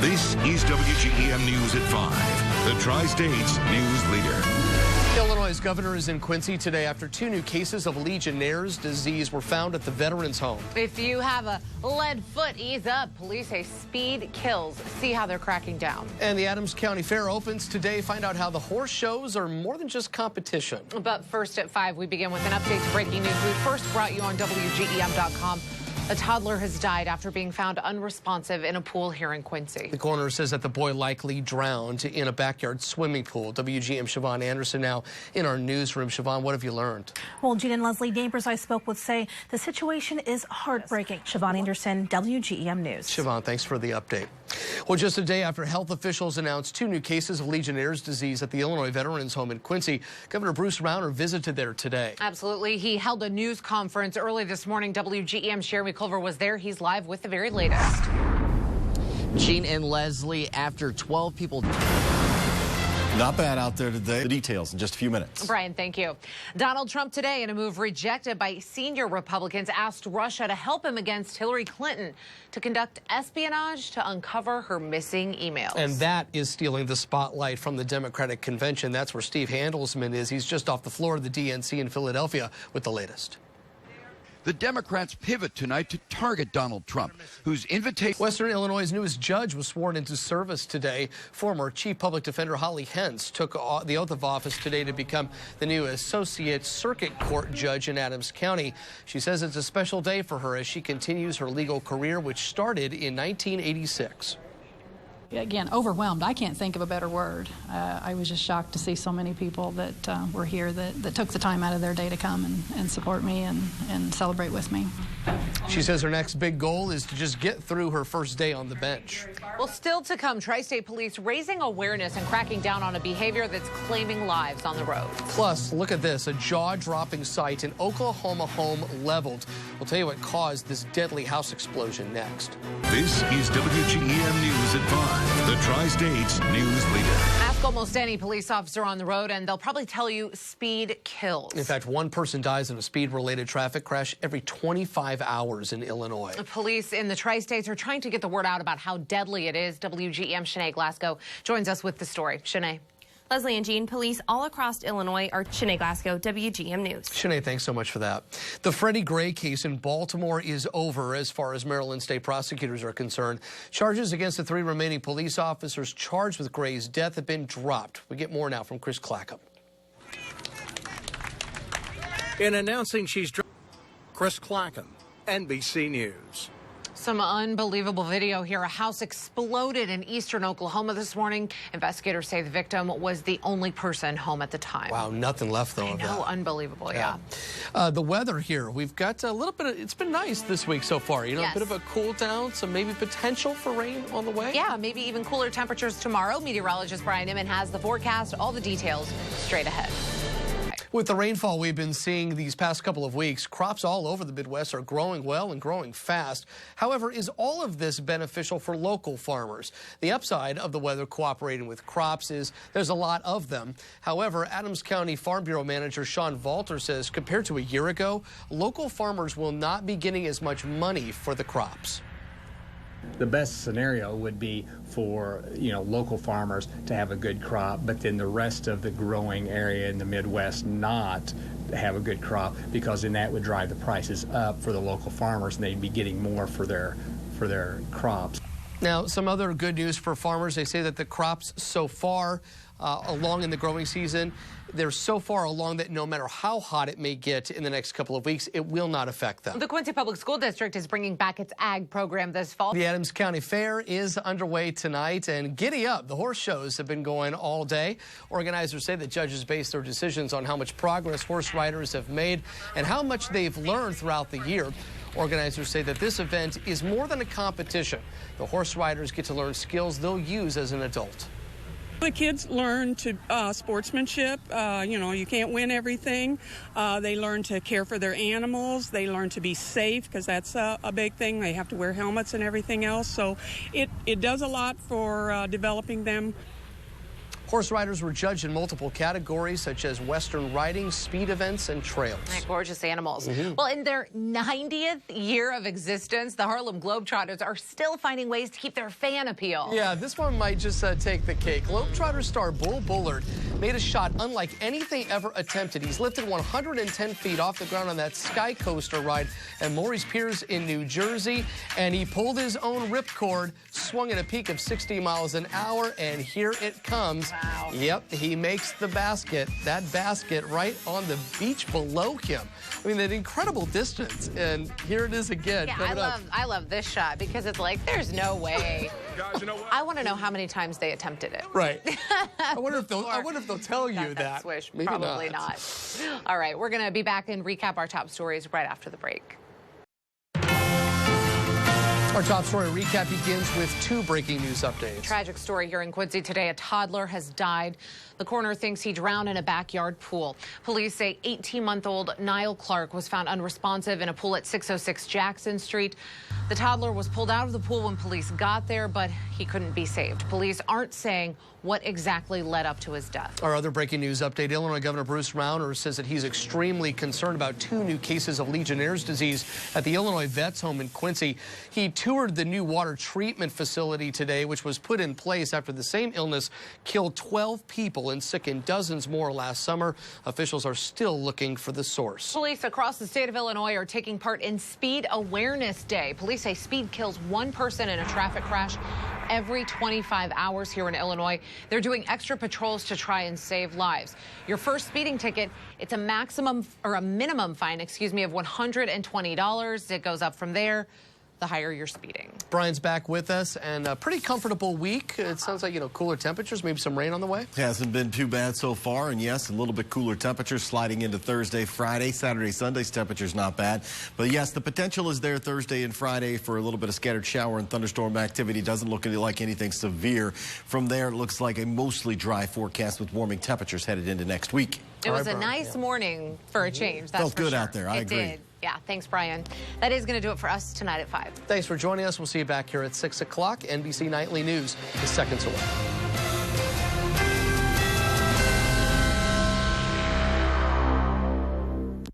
This is WGEM News at 5, the Tri-State's news leader. Illinois' governor is in Quincy today after 2 new cases of Legionnaire's disease were found at the veterans' home. If you have a lead foot, ease up. Police say speed kills. See how they're cracking down. And the Adams County Fair opens today. Find out how the horse shows are more than just competition. But first at 5, we begin with an update to breaking news. We first brought you on WGEM.com. A toddler has died after being found unresponsive in a pool here in Quincy. The coroner says that the boy likely drowned in a backyard swimming pool. WGEM Siobhan Anderson now in our newsroom. Siobhan, what have you learned? Well, Gene and Leslie, neighbors I spoke with say the situation is heartbreaking. Siobhan Anderson, WGEM News. Siobhan, thanks for the update. Well, just a day after health officials announced 2 new cases of Legionnaire's disease at the Illinois Veterans Home in Quincy, Governor Bruce Rauner visited there today. Absolutely. He held a news conference early this morning. WGEM's Jeremy Culver was there. He's live with the very latest. Gene and Leslie, after 12 people... Not bad out there today. The details in just a few minutes. Brian, thank you. Donald Trump today, in a move rejected by senior Republicans, asked Russia to help him against Hillary Clinton to conduct espionage to uncover her missing emails. And that is stealing the spotlight from the Democratic convention. That's where Steve Handelsman is. He's just off the floor of the DNC in Philadelphia with the latest. The Democrats pivot tonight to target Donald Trump, whose invitation... Western Illinois' newest judge was sworn into service today. Former Chief Public Defender Holly Hentz took the oath of office today to become the new Associate Circuit Court Judge in Adams County. She says it's a special day for her as she continues her legal career, which started in 1986. Again, overwhelmed. I can't think of a better word. I was just shocked to see so many people that were here that took the time out of their day to come and support me and celebrate with me. She says her next big goal is to just get through her first day on the bench. Well, still to come, Tri-State Police raising awareness and cracking down on a behavior that's claiming lives on the road. Plus, look at this, a jaw-dropping sight, an Oklahoma home leveled. We'll tell you what caused this deadly house explosion next. This is WGEM News at 5, the Tri-State's news leader. Ask almost any police officer on the road, and they'll probably tell you speed kills. In fact, 1 person dies in a speed-related traffic crash every 25 hours in Illinois. Police in the Tri-States are trying to get the word out about how deadly it is. WGEM Shanae Glasgow joins us with the story. Shanae. Leslie and Jean, police all across Illinois are Shanae Glasgow, WGEM News. Shanae, thanks so much for that. The Freddie Gray case in Baltimore is over as far as Maryland state prosecutors are concerned. Charges against the 3 remaining police officers charged with Gray's death have been dropped. We get more now from Chris Clackham. In announcing she's Chris Clackham, NBC News. Some unbelievable video here. A house exploded in eastern Oklahoma this morning. Investigators say the victim was the only person home at the time. Wow, nothing left though of that. Unbelievable, yeah. The weather here, we've got a little bit of, it's been nice this week so far. You know, yes. A bit of a cool down, some maybe potential for rain on the way. Yeah, maybe even cooler temperatures tomorrow. Meteorologist Brian Imman has the forecast, all the details straight ahead. With the rainfall we've been seeing these past couple of weeks, crops all over the Midwest are growing well and growing fast. However, is all of this beneficial for local farmers? The upside of the weather cooperating with crops is there's a lot of them. However, Adams County Farm Bureau Manager Sean Valter says compared to a year ago, local farmers will not be getting as much money for the crops. The best scenario would be for, local farmers to have a good crop, but then the rest of the growing area in the Midwest not have a good crop, because then that would drive the prices up for the local farmers and they'd be getting more for their crops. Now, some other good news for farmers. They say that the crops so far along in the growing season, they're so far along that no matter how hot it may get in the next couple of weeks, it will not affect them. The Quincy Public School District is bringing back its ag program this fall. The Adams County Fair is underway tonight, and giddy up, the horse shows have been going all day. Organizers say that judges base their decisions on how much progress horse riders have made and how much they've learned throughout the year. Organizers say that this event is more than a competition. The horse riders get to learn skills they'll use as an adult. The kids learn to sportsmanship. You can't win everything. They learn to care for their animals. They learn to be safe, because that's a big thing. They have to wear helmets and everything else. So it does a lot for developing them. Horse riders were judged in multiple categories, such as Western riding, speed events, and trails. Gorgeous animals. Well, in their 90th year of existence, the Harlem Globetrotters are still finding ways to keep their fan appeal. Yeah, this one might just take the cake. Globetrotter star Bull Bullard made a shot unlike anything ever attempted. He's lifted 110 feet off the ground on that Sky Coaster ride at Maurice Piers in New Jersey, and he pulled his own ripcord, swung at a peak of 60 miles an hour, and here it comes. Wow. Yep, he makes the basket, that basket right on the beach below him. I mean, that incredible distance, and here it is again. Yeah, I love this shot because it's like, there's no way. Guys, you know what? I want to know how many times they attempted it. Right. I wonder if they'll tell you that. Swish. Maybe Probably not. All right, we're going to be back and recap our top stories right after the break. Our top story recap begins with 2 breaking news updates. Tragic story here in Quincy today. A toddler has died. The coroner thinks he drowned in a backyard pool. Police say 18-month-old Niall Clark was found unresponsive in a pool at 606 Jackson Street. The toddler was pulled out of the pool when police got there, but he couldn't be saved. Police aren't saying what exactly led up to his death. Our other breaking news update, Illinois Governor Bruce Rauner says that he's extremely concerned about 2 new cases of Legionnaire's disease at the Illinois Vets Home in Quincy. He toured the new water treatment facility today, which was put in place after the same illness killed 12 people and sickened dozens more last summer. Officials are still looking for the source. Police across the state of Illinois are taking part in Speed Awareness Day. Police say speed kills 1 person in a traffic crash every 25 hours here in Illinois. They're doing extra patrols to try and save lives. Your first speeding ticket, it's a minimum fine, of $120. It goes up from there the higher you're speeding. Brian's back with us, and a pretty comfortable week. It sounds like, cooler temperatures, maybe some rain on the way. Hasn't been too bad so far, and yes, a little bit cooler temperatures sliding into Thursday, Friday. Saturday, Sunday's temperatures not bad. But yes, the potential is there Thursday and Friday for a little bit of scattered shower and thunderstorm activity. Doesn't look like anything severe. From there, it looks like a mostly dry forecast with warming temperatures headed into next week. It was a nice morning for a change. That's Felt good sure. out there. I agree. Did. Yeah, thanks, Brian. That is going to do it for us tonight at 5. Thanks for joining us. We'll see you back here at 6 o'clock. NBC Nightly News is seconds away.